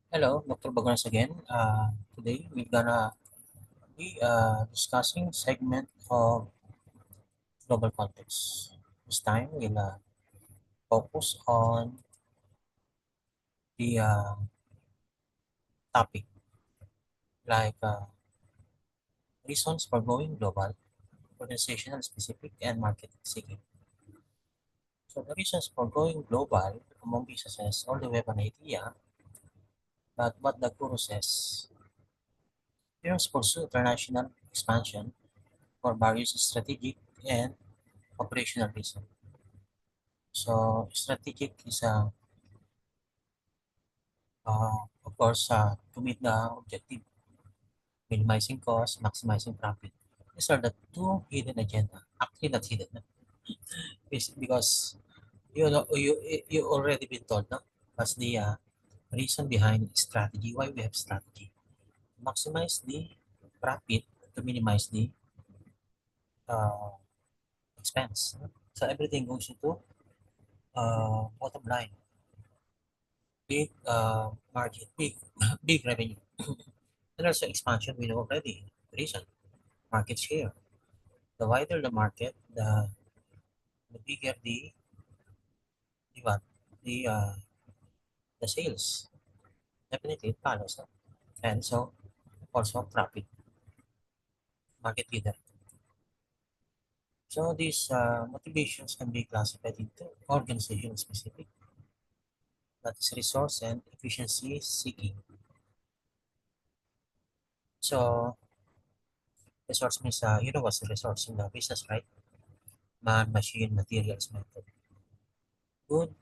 Hello, Dr. Baganas again. Today we're gonna be discussing segment of global context. This time we'll focus on the topic like reasons for going global, organizational specific, and market seeking. So the reasons for going global among businesses, although we have an idea, but what the guru says, firms pursue international expansion for various strategic and operational reasons. So strategic is of course, to meet the objective, minimizing cost, maximizing profit. These are the two hidden agenda. Actually, not hidden, no? Because you already been told, no? What's the reason behind strategy? Why we have strategy? Maximize the profit to minimize the uh, expense. No? So everything goes into bottom line, big margin, big big revenue, and also expansion. We know already the reason market share. The wider the market, the bigger the what? The the sales. Definitely it follows. No? And so also profit, market leader. So these motivations can be classified into organization specific, that is resource and efficiency seeking. So resource means you know what's the resource in the business, right? Man, machine, materials, method. Good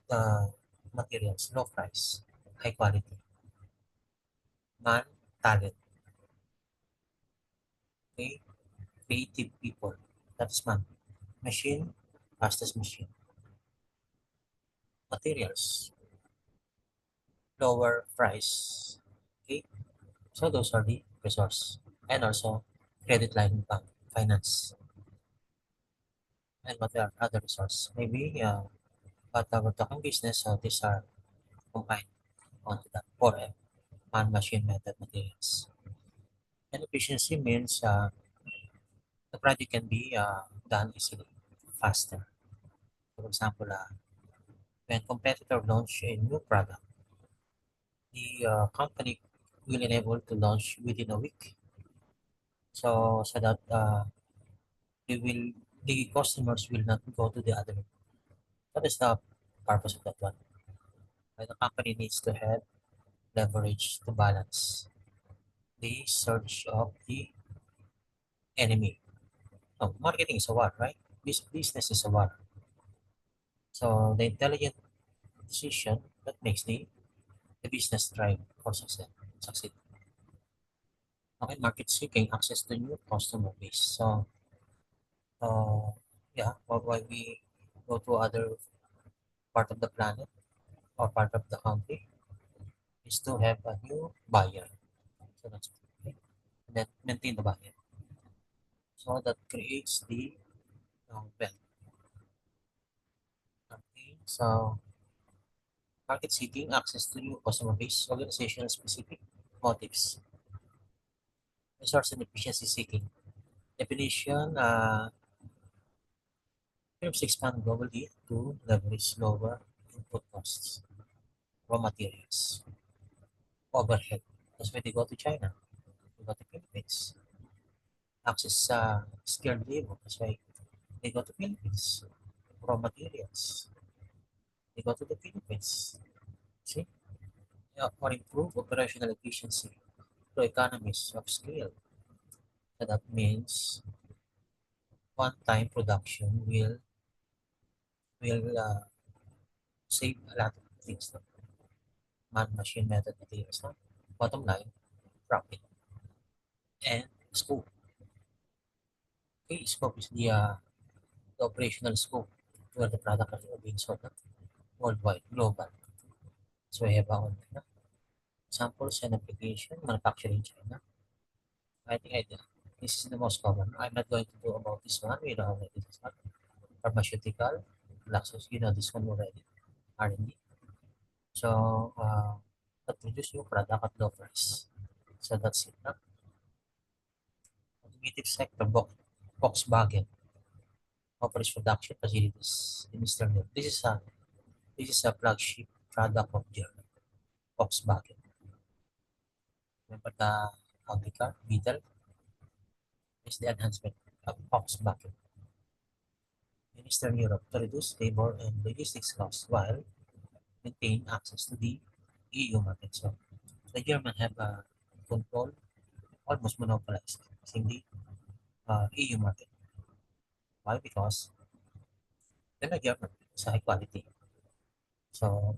materials, low price, high quality. Man, talent, okay? Creative people. That's man. Machine, fastest machine. Materials, lower price. Okay, so those are the resource. And also credit line bank, finance. And what are other resource? Maybe but we're talking business, so these are combined onto that for man machine method materials. And efficiency means the project can be done easily, faster. For example, when competitor launch a new product, the company will enable to launch within a week. So that they will the customers will not go to the other. That is the purpose of that one. The company needs to have leverage to balance the surge of the enemy. No, marketing is a war, right? This business is a war. So the intelligent decision that makes the business thrive or succeed. Okay, market seeking access to new customer base. So yeah, why we go to other part of the planet or part of the country is to have a new buyer. So that's okay. And then maintain the buyer. So that creates the wealth. Okay. So market seeking, access to new customer base, organizational specific motives, resource and efficiency seeking. Definition, firms expand globally to leverage lower input costs, raw materials, overhead. That's why they go to China, they go to Philippines. Access skilled labor, that's why they go to Philippines. Raw materials, they go to the Philippines. See? Yeah, or improve operational efficiency through economies of scale. So that means one-time production will save a lot of things. No? Man, machine method materials. No? Bottom line, profit and scope. Okay, scope is the operational scope where the product are being sold no? Worldwide, global. So we have our no? Samples and application, manufacturing China. I think this is the most common. I'm not going to do about this one. We know already this one. Pharmaceutical, Fluxus, you know this one already. R&D. So, that produce new product at low price. So that's it. No? Automotive sector, Volkswagen offers production facilities in Eastern Europe. This is a flagship product of Germany, Volkswagen. Remember the ugly car, Beetle? Is the enhancement of Volkswagen in Eastern Europe to reduce labor and logistics costs while maintain access to the EU market. So the German have control, almost monopolized in the EU market. Why? Because they're not German, it's high quality. So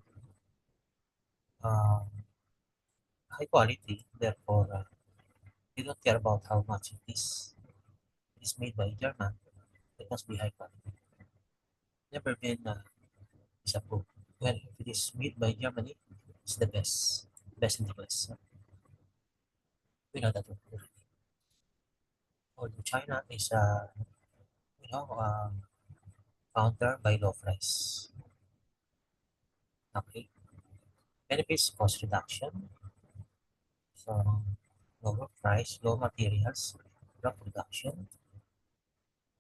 uh, high quality, therefore they don't care about how much it is. It is made by German, it must be high quality. Never been disapproved. Well, if it is made by Germany, it's the best in the class. So, we know that already. Although China is, counter by low price. Okay, benefits cost reduction. So lower price, low materials, low production,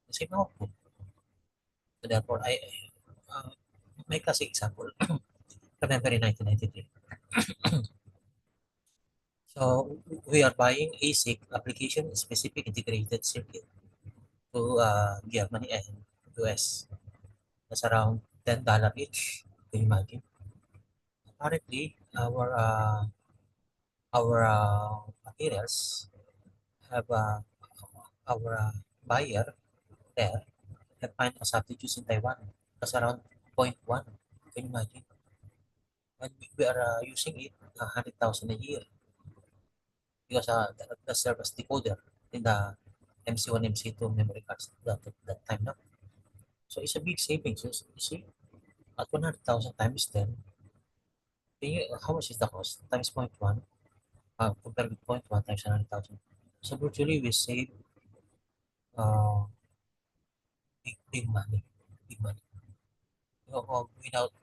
the same output. So therefore, uh, my classic example, remember in 1993. So we are buying ASIC application specific integrated circuit to Germany and US. That's around $10 each. Can you imagine? Apparently, our materials have our buyer there have find a substitutes in Taiwan. That's around zero point 0.1. Can you imagine? And we are using it 100,000 a year because the service decoder in the MC1, MC2 memory cards that time now. So it's a big savings. You see, at 100,000 times 10, how much is the cost? Times zero point 0.1, compared with zero point 0.1 times 100,000. So virtually we save uh, big money, big money.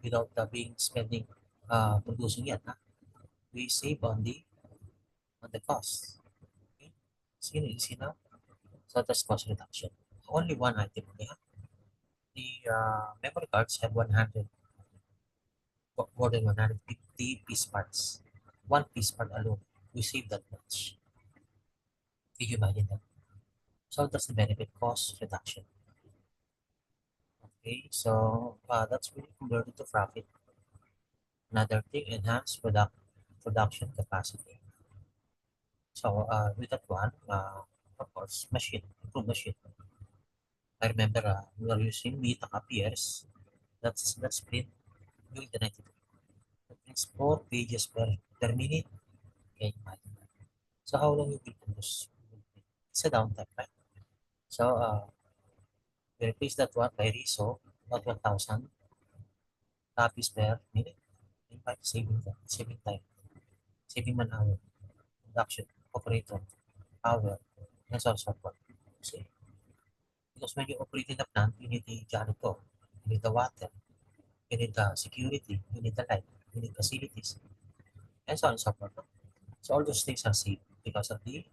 Without being spending producing it, huh? We save on the cost. Okay? See now? So that's cost reduction. Only one item only. Huh? The memory cards have 100, more than 150 piece parts. One piece part alone, we save that much. Can you imagine that? So that's the benefit cost reduction. Okay, so that's really converted to profit. Another thing, enhance production capacity. So with that one, of course, improve machine. I remember we were using Meta copiers. That's print during the 90s. That means 4 pages per minute. Can you imagine that? So how long you will produce? It's a downtime, right? So we replace that one by Riso, about 1,000 copies per minute. In fact, saving time, saving man hour, production, operator, power, and so on and so forth. See? Because when you operate in the plant, you need the janitor, you need the water, you need the security, you need the light, you need facilities, and so on and so forth. No? So all those things are saved because of the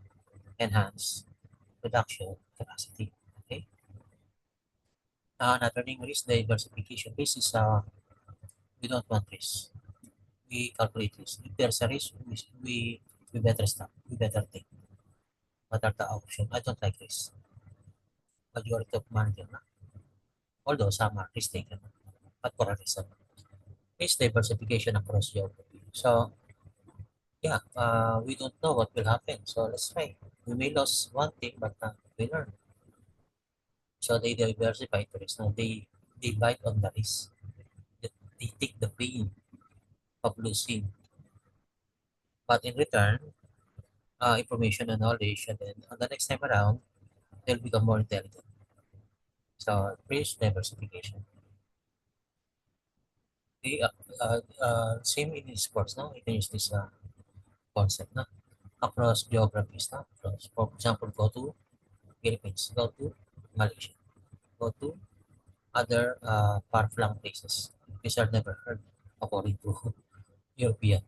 enhanced production capacity. Okay. Another thing is diversification. This is we don't want risk. We calculate risk. If there's a risk, we better stop. We better take. What are the options? I don't like risk. Majority of manager na. Although some are risk taken, but for a reason. It's diversification across geography. So yeah, we don't know what will happen. So let's try. We may lose one thing, but we learn. So they diversify to risk. Now they bite on the risk. They take the pain of losing. But in return, information and knowledge, and then on the next time around, they'll become more intelligent. So risk diversification. Same in sports, no? You can use this concept, no? Across geographies, no? Across, for example, go to Philippines, go to Malaysia, go to other far-flung places. These are never heard according to European.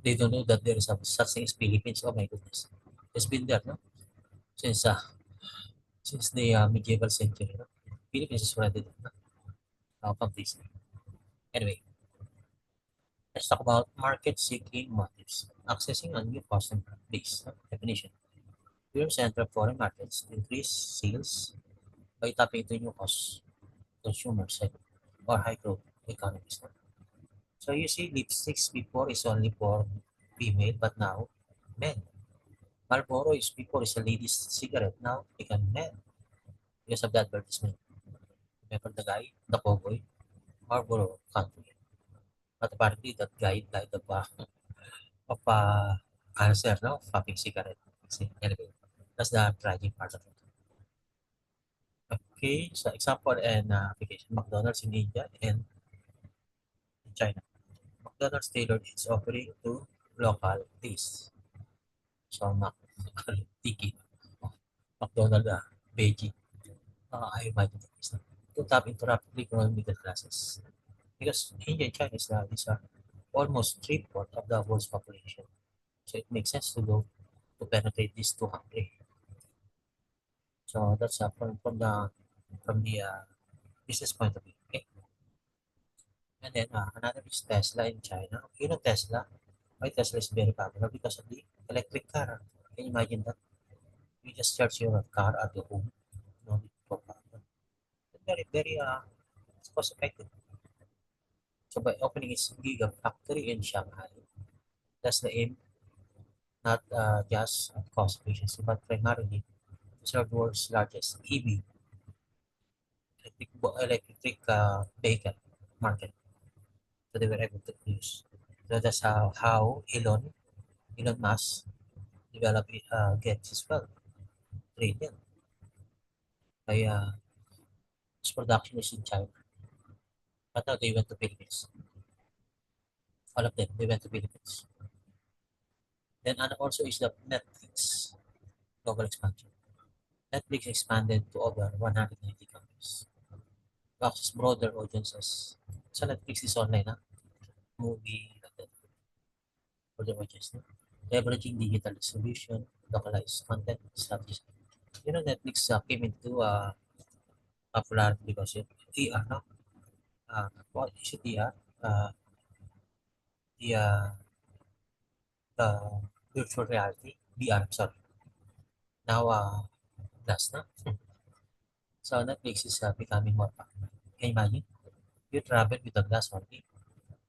They don't know that there is a such thing as Philippines. Oh my goodness, it's been there, no? Since the medieval century, no? Philippines is already there, no? From this. Anyway, let's talk about market seeking motives. Accessing a new customer base. Definition. Firms enter foreign markets to increase sales by tapping into new consumer segment or high growth economies. So you see, lipsticks before is only for female, but now men. Marlboro is before is a ladies' cigarette, now become men because of the advertisement. Remember the guy, the cowboy, Marlboro country. But apparently that guy died of cancer, no? Popping cigarette. See, anyway, that's the tragic part of it. Okay, so example and application. McDonald's in India and in China. McDonald's tailored its offering to local tastes. So, Tiki, McDonald's, Beijing, I imagine that is to tap into rapidly growing middle classes. Because India and China is these are almost three-fourths of the world's population. So it makes sense to go to penetrate these two countries. So that's from the business point of view. Okay, and then another is Tesla in China. You know Tesla? Why Tesla is very popular because of the electric car. Can you imagine that? You just charge your car at your home. No need for power. Very it's cost effective. So by opening its gigafactory in Shanghai, that's the aim, not just at cost efficiency, but primarily to serve the world's largest EV, electric vehicle market. So they were able to produce. So that's how Elon Musk developed gets his wealth, trillion. By his production is in China. But now they went to Philippines. All of them, they went to Philippines. Then and also is the Netflix global expansion. Netflix expanded to over 190 countries to access broader audiences. So Netflix is online, movie, like that, for the audience, leveraging digital distribution, localized content strategies. You know, Netflix came into popularity because of VR, no? What is it, VR? Uh, the virtual reality, VR, sorry. Now, glass, no? So Netflix is becoming more popular. Can you imagine? You travel with a glass only,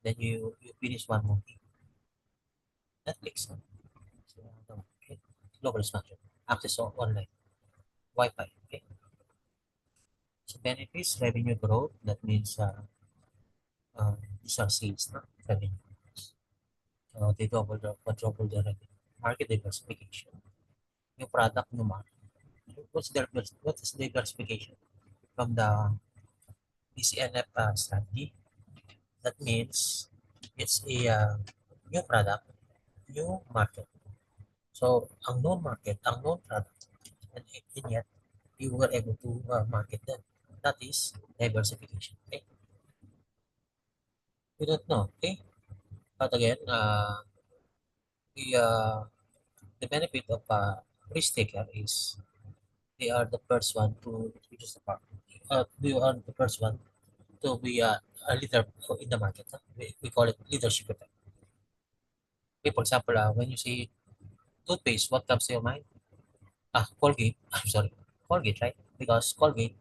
then you finish one movie. Netflix, no? So, okay. Global expansion. Access online. Wi-Fi. Okay. So benefits, revenue growth. That means these are sales, no? Revenue. They quadruple the revenue. Market diversification. New product, new market. What is diversification? From the BCNF strategy, that means it's a new product, new market. So, unknown market, unknown product, and yet you were able to market them. That is diversification. Okay, we don't know. Okay, but again, the uh, the benefit of risk taker is they are the first one to introduce the market. They are the first one to be a leader in the market. We call it leadership effect. Okay, for example, when you say toothpaste, what comes to your mind? Colgate. I'm sorry, Colgate, right? Because Colgate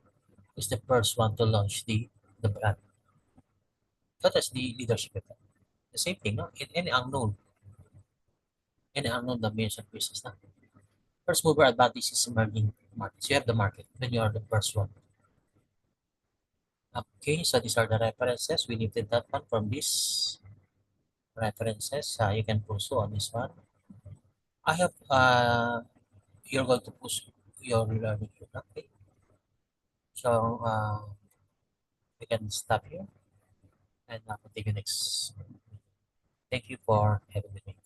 is the first one to launch the brand. That is the leadership effect. The same thing, no? In any unknown domains and business, no? First mover advantage is emerging markets. You have the market when you are the first one. Okay, so these are the references. We lifted that one from these references. You can pursue on this one. I have you're going to push your learning here. Okay, so we can stop here and continue next. Thank you for having with me.